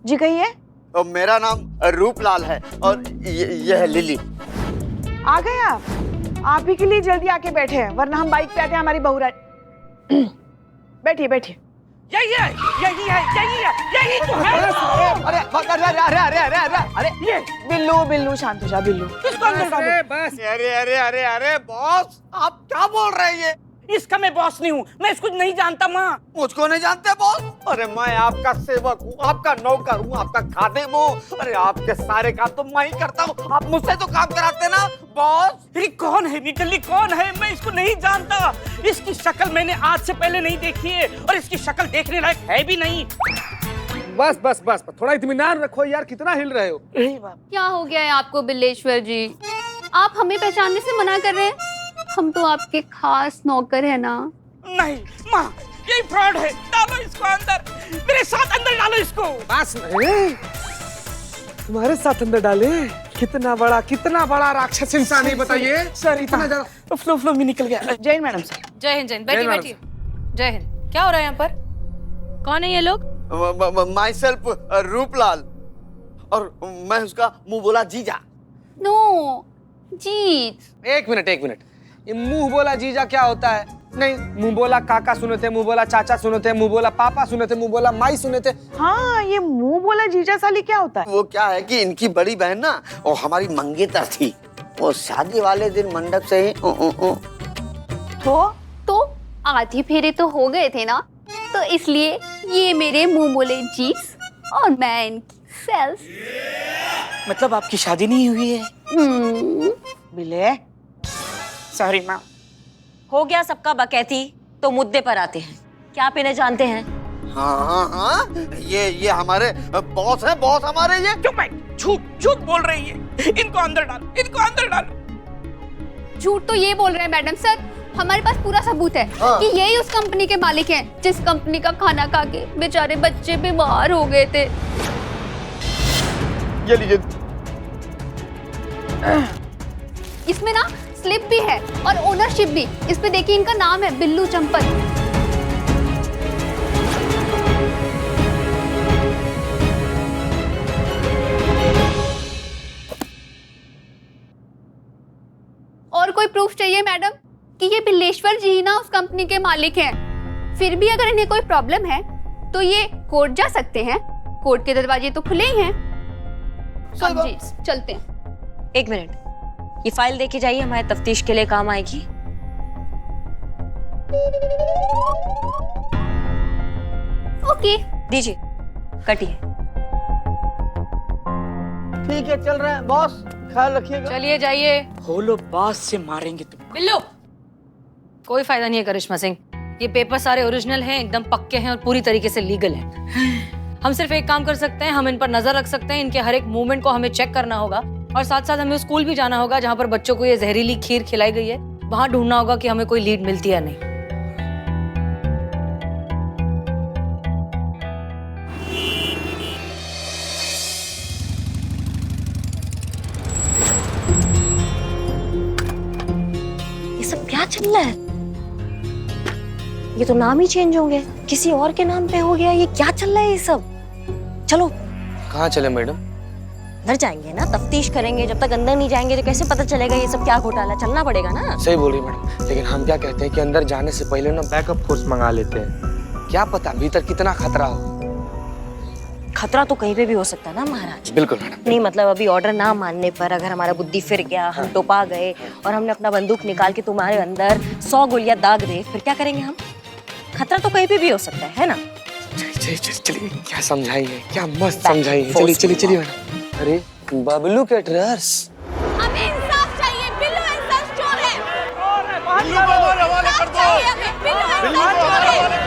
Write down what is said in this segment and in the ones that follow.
जी कहिए। और मेरा नाम रूपलाल है और ये है लिली। आ गए आप ही के लिए जल्दी आके बैठे हैं, वरना हम बाइक पे आते हैं हमारी बहू बैठिए बैठिए। यही है यही तो है। अरे ये बिल्लू शांत हो जा बिल्लू। किसको अंदर डालो? बस अरे बॉस, आप क्या बोल रहे हैं? इसका मैं बॉस नहीं हूँ, मैं इसको नहीं जानता माँ। मुझको नहीं जानते बॉस? अरे मैं आपका सेवक हूँ, आपका नौकर हूँ, आपका खादिम हूँ। अरे आपके सारे काम तो मैं ही करता हूँ, आप मुझसे तो काम कराते ना बॉस। अरे कौन है निकली, कौन है? मैं इसको नहीं जानता। इसकी शक्ल मैंने आज से पहले नहीं देखी है और इसकी शक्ल देखने लायक है भी नहीं। बस बस बस थोड़ा इत्मीनान रखो यार, कितना हिल रहे हो? क्या हो गया है आपको बिल्लेश्वर जी? आप हमें पहचानने से मना कर रहे हैं? हम तो आपके खास नौकर है ना। नहीं माँ, ये फ्रॉड है। डालो इसको अंदर, मेरे साथ अंदर डालो इसको। बस नहीं, तुम्हारे साथ अंदर डाले? कितना बड़ा राक्षस इंसान है बताइए। सर इतना ज्यादा फ्लो में निकल गया। Jain madam sir. जय हिंद। जय हिंद। बैठिए बैठिए। जय हिंद। क्या हो रहा है यहाँ पर? कौन है ये लोग? माई सेल्फ रूपलाल, और मैं उसका मुंह बोला जीजा। नो जीत। एक मिनट, ये मुंह बोला जीजा क्या होता है? नहीं, मुंह बोला काका सुने थे, मुंह बोला चाचा सुने थे, मुंह बोला पापा सुने थे, मुंह बोला माई सुने थे। हाँ, ये मुंह बोला जीजा साली क्या होता है? वो क्या है कि इनकी बड़ी बहन ना, वो हमारी मंगेतर थी। वो शादी वाले दिन मंडप से ही तो आधे फेरे तो हो गए थे ना, तो इसलिए ये मेरे मुंह बोले जीस और मैं इनकी सेल्स। मतलब आपकी शादी नहीं हुई है? बिले सॉरी माँ। हो गया सबका बकैती, तो मुद्दे पर आते हैं। क्या आप इन्हें जानते हैं? हाँ, ये हमारे बॉस है, बॉस हमारे ये। चुप है, झूठ बोल रही है। इनको अंदर डालो। झूठ तो ये बोल रहे हैं मैडम सर, हमारे पास पूरा सबूत है कि यही उस कंपनी के मालिक हैं जिस कंपनी का खाना खा के बेचारे बच्चे बीमार हो गए थे। ये लीजिए। इसमें ना स्लिप भी है और ओनरशिप भी। इस पे देखिए, इनका नाम है बिल्लू चंपल। और कोई प्रूफ चाहिए मैडम कि ये बिल्लेश्वर जी ही ना उस कंपनी के मालिक हैं? फिर भी अगर इन्हें कोई प्रॉब्लम है तो ये कोर्ट जा सकते हैं। कोर्ट के दरवाजे तो खुले ही हैं। समझिए, चलते हैं। एक मिनट, ये फाइल देके जाइए, हमारे तफ्तीश के लिए काम आएगी। ओके, दीजिए, कटिए। ठीक है, चल रहे हैं बॉस, ख्याल रखिएगा। चलिए जाइए। होलो बास से मारेंगे तुम। बिल्लू, कोई फायदा नहीं है करिश्मा सिंह। ये पेपर सारे ओरिजिनल हैं, एकदम पक्के हैं और पूरी तरीके से लीगल हैं। हम सिर्फ एक काम कर सकते हैं, हम इन पर नजर रख सकते हैं। इनके हर एक मूवमेंट को हमें चेक करना होगा और साथ साथ हमें स्कूल भी जाना होगा जहाँ पर बच्चों को ये जहरीली खीर खिलाई गई है। वहां ढूंढना होगा कि हमें कोई लीड मिलती है नहीं। ये सब क्या चल रहा है? ये तो नाम ही चेंज होंगे, किसी और के नाम पे हो गया। ये क्या चल रहा है ये सब? चलो। कहाँ चले मैडम? अंदर जाएंगे ना, तफ्तीश करेंगे। जब तक अंदर नहीं जाएंगे तो कैसे पता चलेगा ये सब क्या घोटाला? चलना पड़ेगा ना। सही बोल रही मैडम, लेकिन हम क्या कहते हैं कि अंदर जाने से पहले ना बैकअप फोर्स मंगा लेते हैं। क्या पता भीतर कितना खतरा हो। खतरा तो कहीं पे भी हो सकता है ना महाराज। बिल्कुल मैडम। नहीं मतलब अभी ऑर्डर ना मानने पर अगर हमारा बुद्धि फिर गया, हम टोपा गए और हमने अपना बंदूक निकाल के तुम्हारे अंदर 100 गोलियां दाग दे, फिर क्या करेंगे हम? खतरा तो कहीं पे भी हो सकता है ना। चलिए, क्या समझाइए, क्या मस्त समझाइए। चलिए मैडम। अरे बबलू कैटरर्स, हमें इंसाफ चाहिए। बिल्लू इंसाफ चोर है। बिल्लू को हवाले कर दो। बिल्लू इंसाफ चोर है।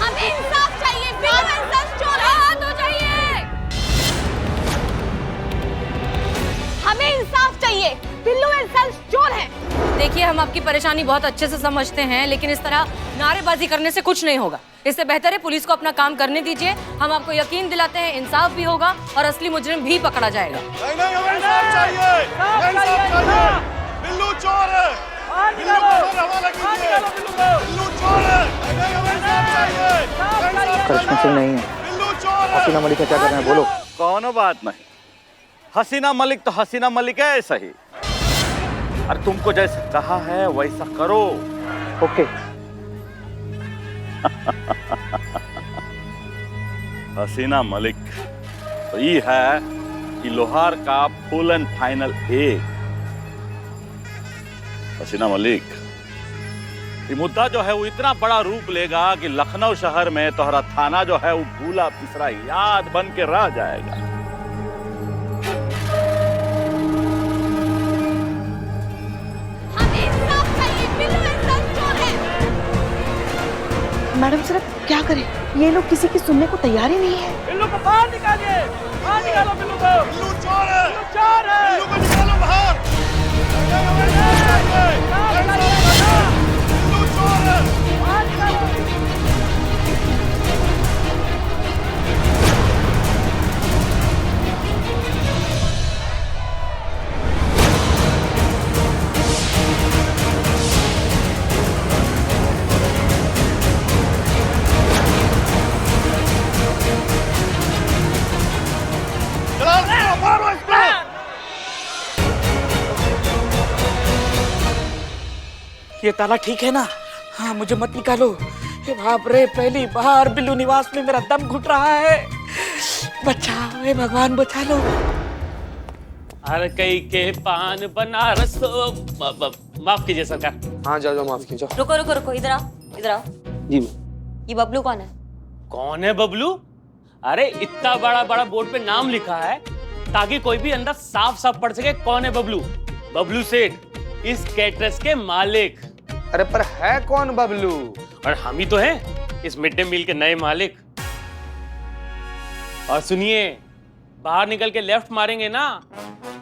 हमें इंसाफ चाहिए। बिल्लू इंसाफ चोर है। हाथ हो जाइए। हमें इंसाफ चाहिए। बिल्लू इंसाफ चोर है। देखिए, हम आपकी परेशानी बहुत अच्छे से समझते हैं, लेकिन इस तरह नारेबाजी करने से कुछ नहीं होगा। इससे बेहतर है पुलिस को अपना काम करने दीजिए। हम आपको यकीन दिलाते हैं इंसाफ भी होगा और असली मुजरिम भी पकड़ा जाएगा। नहीं, हमें इंसाफ चाहिए। इंसाफ चाहिए। बिल्लू चोर है। बिल्लू को हवाले कीजिए। बिल्लू चोर है। नहीं, हमें इंसाफ चाहिए। करिश्मा सिंह नहीं है। बिल्लू चोर है। हसीना मलिक क्या कर रहे हैं बोलो। कौन बात नहीं, हसीना मलिक तो हसीना मलिक है सही। और तुमको जैसे कहा है वैसा करो। ओके। हसीना मलिक तो ये है कि लोहार का फुल एंड फाइनल एक। हसीना मलिक, ये मुद्दा जो है वो इतना बड़ा रूप लेगा कि लखनऊ शहर में तोहरा थाना जो है वो भूला पिसरा याद बन के रह जाएगा। मैडम सिर्फ क्या करें, ये लोग किसी की सुनने को तैयार ही नहीं है। बिल्लू को बाहर निकालिए, बाहर निकालो बिल्लू को। बिल्लू चोर है, बिल्लू चोर है। बिल्लू को निकालो बाहर। बिल्लू चोर है। ये ताला ठीक है ना? हाँ, मुझे मत निकालो। हे बाप रे, पहली बार बिल्लू निवास में मेरा दम घुट रहा है। बचाओ, हे भगवान बचा लो। हर कई के पान बनारस। माफ कीजिए सरकार। हाँ जाओ जाओ, माफ कीजिए। रुको रुको रुको, इधर आओ, इधर आओ। जी। ये बबलू कौन है? कौन है बबलू? अरे इतना बड़ा बड़ा बोर्ड पे नाम लिखा है ताकि कोई भी अंदर साफ साफ पढ़ सके कौन है बबलू। बबलू सेठ, इस कैटरस के मालिक। अरे पर है कौन बबलू? और हम ही तो हैं इस मिड डे मील के नए मालिक। और सुनिए, बाहर निकल के लेफ्ट मारेंगे ना,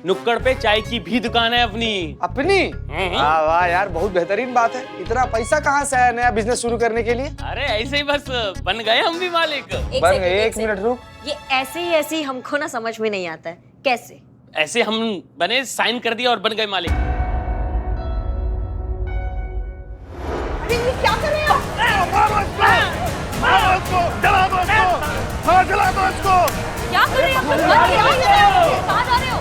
नुक्कड़ पे चाय की भी दुकान है अपनी। अपनी? वाह यार, बहुत बेहतरीन बात है। इतना पैसा कहाँ से आया नया बिजनेस शुरू करने के लिए? अरे ऐसे ही बस बन गए हम भी मालिक। बन गए? एक मिनट रुक। ये ऐसे ही हमको ना समझ में नहीं आता है, कैसे? ऐसे हम बने, साइन कर दिया और बन गए मालिक। अरे ये क्या कर रहे हो? क्या कर रहे हो? कहाँ जा रहे हो?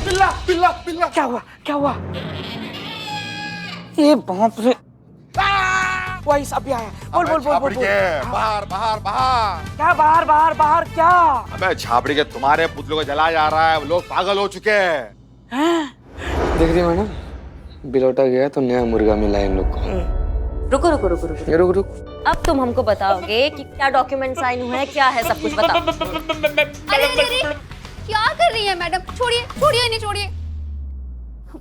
बिल्ला बिल्ला बिल्ला। क्या हुआ, क्या हुआ? ये बाप रे, वाइस अभी आया। बोल बोल बोल बोल। बाहर बाहर बाहर। क्या बाहर बाहर बाहर क्या? अबे छापड़ी के तुम्हारे पुतलों को जलाया जा रहा है, लोग पागल हो चुके हैं। देख रही मैडम, बिलौटा गया तो नया मुर्गा मिला इन लोग को। रुको रुको रुको रुको रुक रुक। अब तुम हमको बताओगे कि क्या डॉक्यूमेंट साइन हुए हैं, क्या है, सब कुछ बताओ। अरे क्या कर रही है मैडम? छोड़िए छोड़िए, नहीं छोड़िए।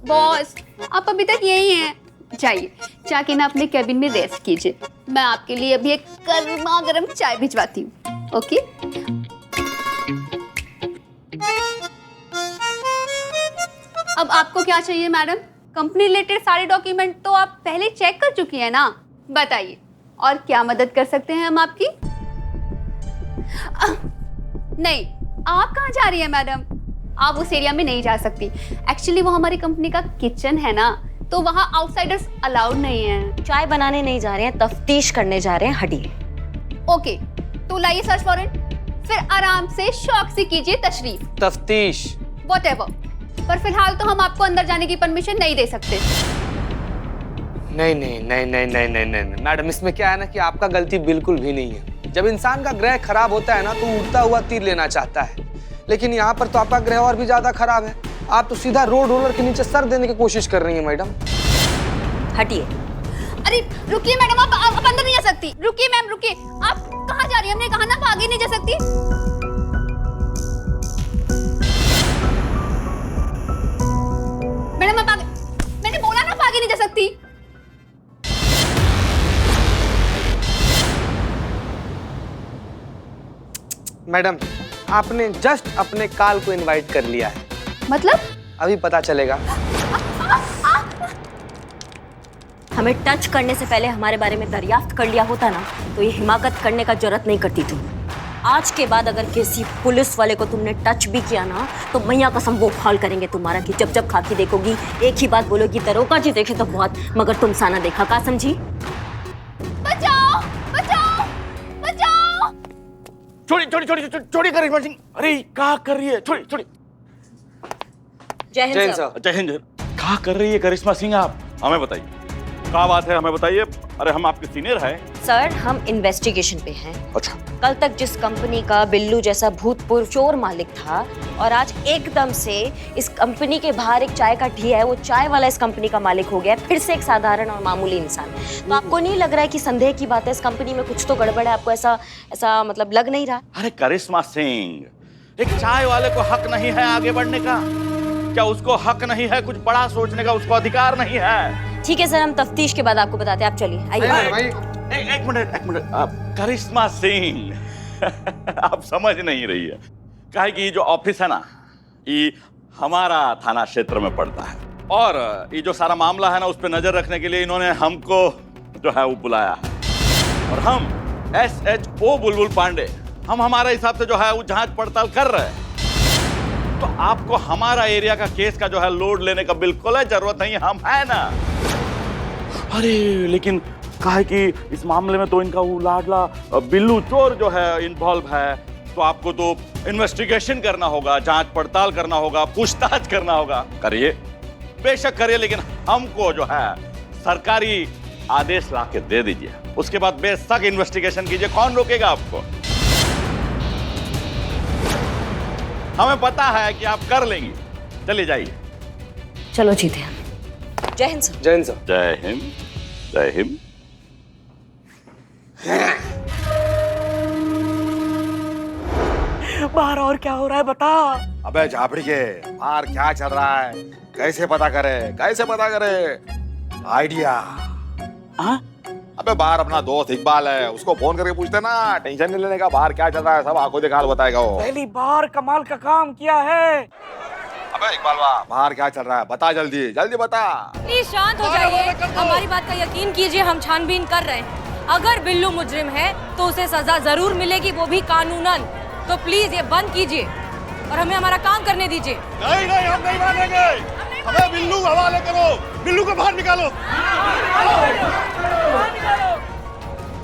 बॉस, आप अभी तक यही हैं। जाइए, जाके ना अपने कैबिन में रेस्ट कीजिए। मैं आपके लिए अभी एक गर्मा गर्म चाय भिजवाती हूँ। ओके? अब आपको क्या चाहिए मैडम? कंपनी रिलेटेड सारे डॉक्यूमेंट तो आप पहले चेक कर चुकी हैं ना? बताइए, और क्या मदद कर सकते हैं हम आपकी? नहीं, आप कहाँ जा रही हैं मैडम? आप उस एरिया में नहीं जा सकती। एक्चुअली वो हमारी कंपनी का किचन है ना, तो वहाँ आउटसाइडर्स अलाउड नहीं है। चाय बनाने नहीं जा रहे हैं, तफ्तीश करने जा रहे हैं, हटिए। ओके, तो लाइए सर्च वारंट, फिर आराम से शौक से कीजिए तशरीफ। तफ्तीश व्हाटएवर, पर फिलहाल तो हम आपको अंदर जाने की परमिशन नहीं दे सकते। नहीं नहीं नहीं नहीं नहीं नहीं नहीं मैडम, इसमें क्या है ना कि आपका गलती बिल्कुल भी नहीं है। जब इंसान का ग्रह खराब होता है ना तो उड़ता हुआ तीर लेना चाहता है, लेकिन यहाँ पर तो आपका ग्रह और भी ज्यादा खराब है। आप तो सीधा रोड रोलर के नीचे सर देने की कोशिश कर रही हैं मैडम। हटिए। अरे रुकिए मैडम, आप अंदर नहीं जा सकती। रुकिए मैम, रुकिए। आप कहाँ जा रही हैं? हमने कहा ना आप आगे नहीं जा सकती। मैडम आप आगे, मैंने बोला ना आप आगे नहीं जा सकती। मैडम, आपने जस्ट अपने काल को इनवाइट कर लिया है। मतलब? अभी पता चलेगा। हमें टच करने से पहले हमारे बारे में दरियाफ्त कर लिया होता ना, तो ये हिमाकत करने का जरूरत नहीं करती तुम। आज के बाद अगर किसी पुलिस वाले को तुमने टच भी किया ना तो मैया कसम वो कॉल करेंगे तुम्हारा कि जब जब खाकी देखोगी एक ही बात बोलोगी, दरोगा जी देखे तो बहुत मगर तुम साना देखा, का समझी? बचाओ बचाओ बचाओ। छोड़ी छोड़ी छोड़ी छोड़ी करिश्मा सिंह, अरे क्या कर रही है? छोड़ी छोड़ी। जय हिंद सर। जय हिंद। क्या कर रही है करिश्मा सिंह आप? हमें बताइए क्या बात है, हमें बताइए। अरे हम आपके सीनियर हैं। सर हम इन्वेस्टिगेशन पे हैं। अच्छा। कल तक जिस कंपनी का बिल्लू जैसा भूतपूर्व चोर मालिक था और आज एकदम से इस कंपनी के बाहर एक चाय का ठिया है, वो चाय वाला इस कंपनी का मालिक हो गया, फिर से एक साधारण और मामूली इंसान। तो आपको नहीं लग रहा है कि संदेह की बात है, इस कंपनी में कुछ तो गड़बड़ है? आपको ऐसा मतलब लग नहीं रहा? अरे करिश्मा सिंह, एक चाय वाले को हक नहीं है आगे बढ़ने का? क्या उसको हक नहीं है कुछ बड़ा सोचने का? उसको अधिकार नहीं है? ठीक है सर, हम तफ्तीश के बाद आपको बताते हैं, आप चलिए आइए। एक मिनट आप करिश्मा सिंह आप समझ नहीं रही है। काहे कि ये जो ऑफिस है ना, ये हमारा थाना क्षेत्र में पड़ता है और ये जो सारा मामला है ना उस पर नजर रखने के लिए इन्होंने हमको जो है वो बुलाया है और हम SHO बुलबुल पांडे, हम हमारे हिसाब से जो है वो जांच पड़ताल कर रहे हैं। तो आपको हमारा एरिया का केस का जो है लोड लेने का बिल्कुल जरूरत नहीं, हम है ना। अरे लेकिन काहे कि इस मामले में तो इनका वो लाडला बिल्लू चोर जो है इन्वॉल्व है, तो आपको तो इन्वेस्टिगेशन करना होगा, जांच पड़ताल करना होगा, पूछताछ करना होगा। करिए, बेशक करिए, लेकिन हमको जो है सरकारी आदेश ला के दे दीजिए, उसके बाद बेशक इन्वेस्टिगेशन कीजिए, कौन रोकेगा आपको? हमें पता है कि आप कर लेंगी। चलिए जाइए। चलो जीते हम। जय हिंद सर। जय हिंद सर। जय हिंद। जय हिंद। बाहर और क्या हो रहा है बता। अबे झापड़ी के बाहर क्या चल रहा है? कैसे पता करे? कैसे पता करे? आइडिया। हाँ? अबे बाहर अपना दोस्त इकबाल है, उसको फोन करके पूछते ना, टेंशन नहीं लेने का, बाहर क्या चल रहा है सब आंखों देखा बताएगा वो। पहली बार कमाल का काम किया है। अबे इकबाल वाह, बाहर क्या चल रहा है? बता जल्दी जल्दी बता। प्लीज शांत हो जाइए, हमारी बात का यकीन कीजिए, हम छानबीन कर रहे हैं। अगर बिल्लू मुजरिम है तो उसे सजा जरूर मिलेगी, वो भी कानूनन। तो प्लीज ये बंद कीजिए और हमें हमारा काम करने दीजिए। नहीं नहीं, हम नहीं मानेंगे। हमें बिल्लू हवाले करो, बिल्लू को बाहर निकालो।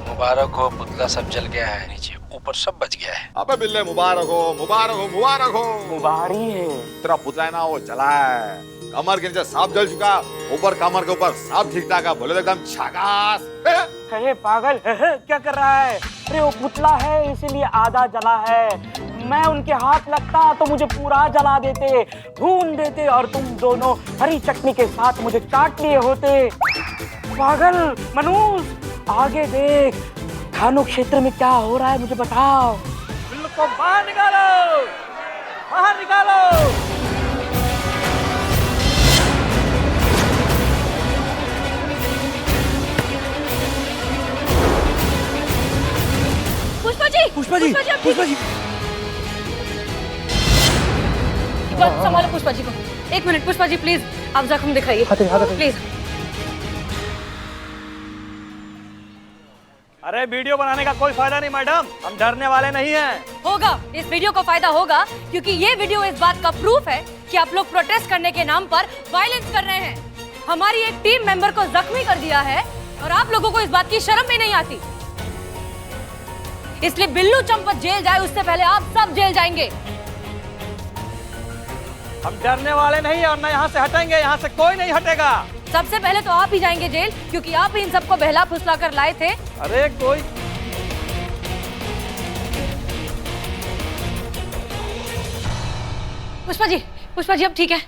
मुबारक हो, पुतला सब जल गया है, नीचे ऊपर सब बच गया है। अबे बिल्ले मुबारक हो, मुबारक हो, मुबारक हो। मुबारी है। तेरा पुतला है ना वो जला है, कमर के नीचे सांप जल चुका, ऊपर कमर के ऊपर सांप ठीक ठाक है, बोले एकदम झकास। अरे पागल क्या कर रहा है? अरे वो पुतला है इसीलिए आधा जला है। मैं उनके हाथ लगता तो मुझे पूरा जला देते, भून देते और तुम दोनों हरी चटनी के साथ मुझे चाट लिए होते। पागल मनुष्य, आगे देख, थानों क्षेत्र में क्या हो रहा है मुझे बताओ। बिल्लू को बाहर निकालो, बाहर निकालो। पुष्पा जी, पुष्पा जी, पुष्पा जी। संभालो पुष्पा जी को। एक मिनट पुष्पा जी, प्लीज आप जख्म दिखाइए प्लीज। अरे वीडियो बनाने का कोई फायदा नहीं मैडम, हम डरने वाले नहीं हैं। होगा, इस वीडियो को फायदा होगा क्योंकि ये वीडियो इस बात का प्रूफ है कि आप लोग प्रोटेस्ट करने के नाम पर वायलेंस कर रहे हैं। हमारी एक टीम मेंबर को जख्मी कर दिया है और आप लोगों को इस बात की शर्म भी नहीं आती। इसलिए बिल्लू चंपत जेल जाए उससे पहले आप सब जेल जाएंगे। हम डरने वाले नहीं है और न यहाँ से हटेंगे, यहाँ से कोई नहीं हटेगा। सबसे पहले तो आप ही जाएंगे जेल क्योंकि आप ही इन सबको बहला फुसला कर लाए थे। अरे कोई पुष्पा जी अब ठीक है,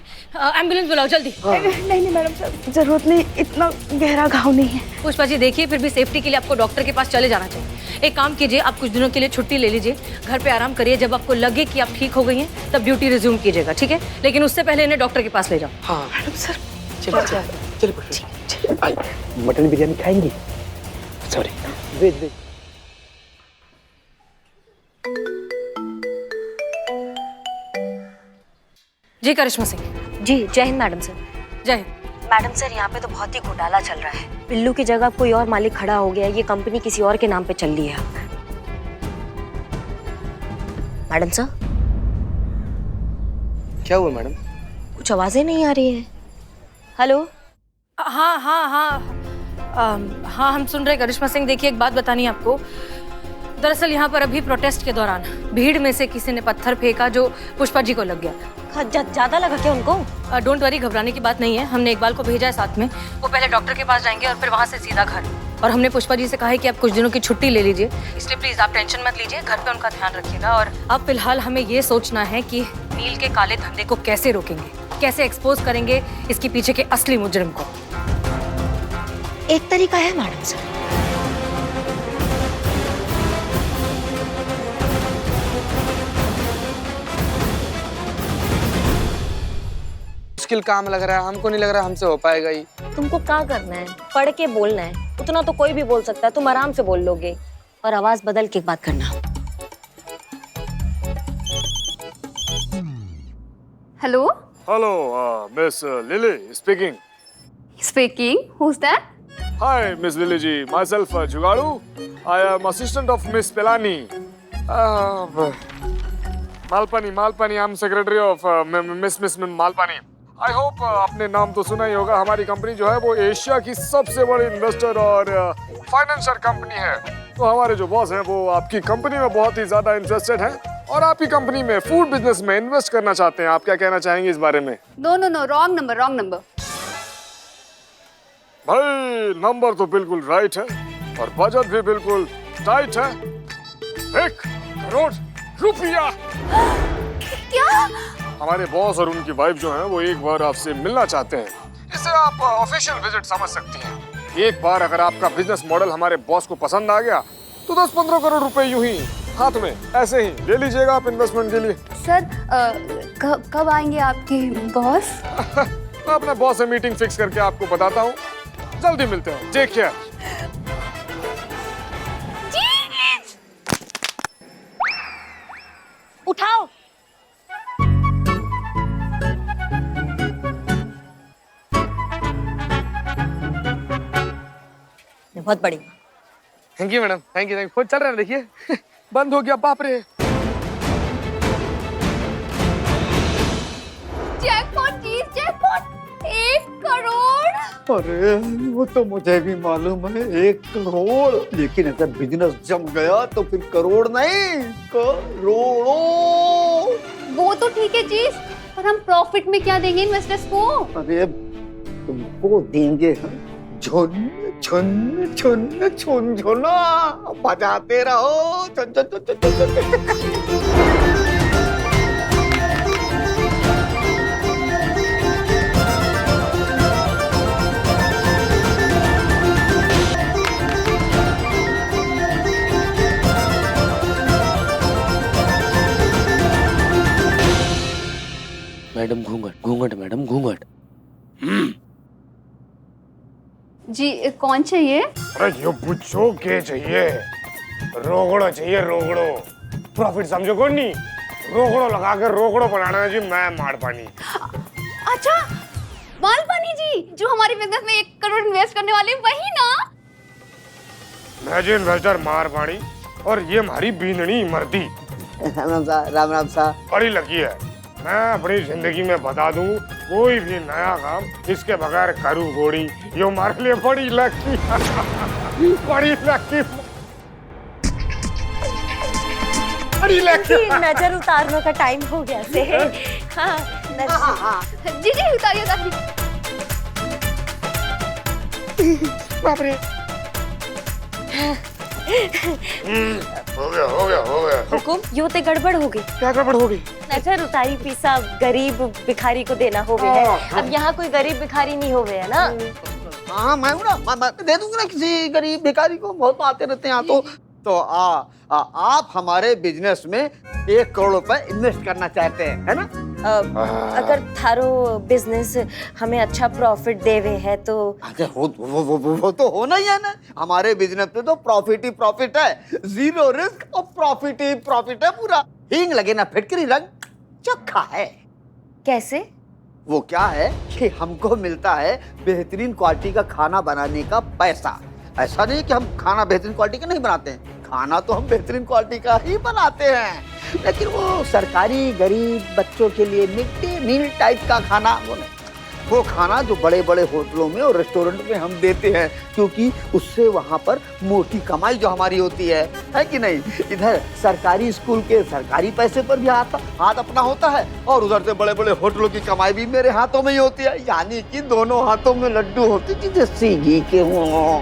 एम्बुलेंस बुलाओ जल्दी। नहीं मैडम साहब, जरूरत नहीं, इतना गहरा घाव नहीं है। पुष्पा जी देखिए, फिर भी सेफ्टी के लिए आपको डॉक्टर के पास चले जाना चाहिए। एक काम कीजिए, आप कुछ दिनों के लिए छुट्टी ले लीजिए, घर पे आराम करिए। जब आपको लगे कि आप ठीक हो गई हैं तब ड्यूटी रिज्यूम कीजिएगा, ठीक है? लेकिन उससे पहले इन्हें डॉक्टर के पास ले जाओ। हाँ मैडम सर, चलिए मटन बिरयानी खाएंगी। Sorry, veg. जी करिश्मा सिंह। जी जय हिंद मैडम सर। जय हिंद। मैडम सर यहाँ पे तो बहुत ही घोटाला चल रहा है। बिल्लू की जगह कोई और मालिक खड़ा हो गया है, ये कंपनी किसी और के नाम पे चल रही है। मैडम सर, क्या हुआ मैडम? कुछ आवाजें नहीं आ रही है। हेलो। हाँ हाँ हाँ हाँ, हम सुन रहे हैं करिश्मा सिंह। देखिए, एक बात बतानी है आपको। दरअसल यहाँ पर अभी प्रोटेस्ट के दौरान भीड़ में से किसी ने पत्थर फेंका जो पुष्पा जी को लग गया। ज्यादा लगा क्या उनको? डोंट वरी, घबराने की बात नहीं है। हमने इकबाल को भेजा है साथ में। वो पहले डॉक्टर के पास जाएंगे और फिर वहाँ से सीधा घर। और हमने पुष्पा जी से कहा है कि आप कुछ दिनों की छुट्टी ले लीजिए, इसलिए प्लीज आप टेंशन मत लीजिए, घर पे उनका ध्यान रखिएगा। और अब फिलहाल हमें ये सोचना है कि नील के काले धंधे को कैसे रोकेंगे, कैसे एक्सपोज करेंगे इसके पीछे के असली मुजरिम को। एक तरीका है मैडम सर। मुश्किल काम लग रहा है, हमको नहीं लग रहा हमसे हो पाएगा ही। तुमको क्या करना है? पढ़ के बोलना है, उतना तो कोई भी बोल सकता है। तुम आराम से बोल लोगे और आवाज बदल के बात करना। Hello hello, miss Lily speaking. Speaking, who's that? Hi miss Lily ji, myself Jugadu. I am assistant of miss Pelani. Malpani, I am secretary of miss Malpani. I hope आपने नाम तो सुना ही होगा। हमारी कंपनी जो है वो एशिया की सबसे बड़ी इन्वेस्टर और फाइनेंशियल कंपनी है। तो हमारे जो बॉस हैं वो आपकी कंपनी में बहुत ही ज्यादा इंटरेस्टेड हैं और आपकी कंपनी में फूड बिजनेस में इन्वेस्ट करना चाहते हैं। आप क्या कहना चाहेंगे इस बारे में? No no no, wrong number. भाई नंबर तो बिल्कुल राइट है और बजट भी बिल्कुल टाइट है। 1 करोड़ रुपया। क्या? हमारे बॉस और उनकी वाइफ जो हैं वो एक बार आपसे मिलना चाहते हैं। इसे आप ऑफिशियल विजिट समझ सकती हैं। एक बार अगर आपका बिजनेस मॉडल हमारे बॉस को पसंद आ गया तो 10-15 करोड़ रुपए यूं ही हाथ में ऐसे ही ले लीजिएगा आप इन्वेस्टमेंट के लिए। सर, कब आएंगे आपके बॉस? मैं अपने बॉस से मीटिंग फिक्स करके आपको बताता हूँ। जल्दी मिलते हैं, टेक केयर। उठाओ। बहुत बड़ी। Thank you madam, thank you. Phone चल रहा है, देखिए बंद हो गया। बाप रे, जैकपॉट चीज, जैकपॉट 1 करोड़। अरे वो तो मुझे भी मालूम है, 1 करोड़। लेकिन अगर बिजनेस जम गया तो फिर करोड़ नहीं, करोड़ों। वो तो ठीक है चीज, पर हम प्रॉफिट में क्या देंगे इन्वेस्टर्स को? अरे तुमको देंगे हम झुन झुन झुन झुन झुना, बजाते रहो। झुन झुन झुन झुन झुन। मैडम घूंघट मैडम घूंघट। जी, कौन चाहिए? अरे ये पूछो क्या चाहिए? रोगड़ो चाहिए, रोगड़ो। प्रॉफिट समझो कौन नहीं, रोगड़ो लगा कर रोगड़ो बनाना है जी। मैं मालपानी। अच्छा, मालपानी जी जो हमारे बिजनेस में 1 करोड़ इन्वेस्ट करने वाले, वही ना? मैं जी इन्वेस्टर मारपानी और ये हमारी बींदनी मर्दी। राम राम साहब। बड़ी लकी है। मैं अपनी जिंदगी में बता दूं, कोई भी नया काम इसके बगैर करूं गोड़ी, ये हमारे लिए बड़ी लकी बड़ी लकी बड़ी लकी। नजर उतारने का टाइम हो गया से। हाँ, जी उतारिए। बाप रे, हो गया। हुकुम, यो ते गड़बड़ हो गई। क्या गड़बड़ हो गई? नजर उतारी पीसा गरीब भिखारी को देना हो गया है। अब यहाँ कोई गरीब भिखारी नहीं हो गया है ना। हाँ मैं दे दूंगा ना किसी गरीब भिखारी को, बहुत आते रहते हैं यहाँ। तो आप हमारे बिजनेस में 1 करोड़ रुपए इन्वेस्ट करना चाहते हैं, है ना? अगर थारो बिजनेस हमें अच्छा प्रॉफिट देवे है तो। अरे वो तो होना ही है ना। हमारे बिजनेस में तो प्रॉफिट ही प्रॉफिट है, 0 रिस्क और प्रॉफिट ही प्रॉफिट है पूरा। हींग लगे ना फिटकरी, रंग चोखा है। कैसे? वो क्या है कि हमको मिलता है बेहतरीन क्वालिटी का खाना बनाने का पैसा। ऐसा नहीं कि हम खाना बेहतरीन क्वालिटी का नहीं बनाते हैं, खाना तो हम बेहतरीन क्वालिटी का ही बनाते हैं। लेकिन वो सरकारी गरीब बच्चों के लिए मिड डे मील टाइप का खाना वो नहीं, वो खाना जो बड़े बड़े होटलों में और रेस्टोरेंट में हम देते हैं, क्योंकि उससे वहाँ पर मोटी कमाई जो हमारी होती है कि नहीं। इधर सरकारी स्कूल के सरकारी पैसे पर भी हाथ अपना होता है, और उधर से बड़े बड़े होटलों की कमाई भी मेरे हाथों में ही होती है, यानी कि दोनों हाथों में लड्डू होते हैं जैसे घी के हों।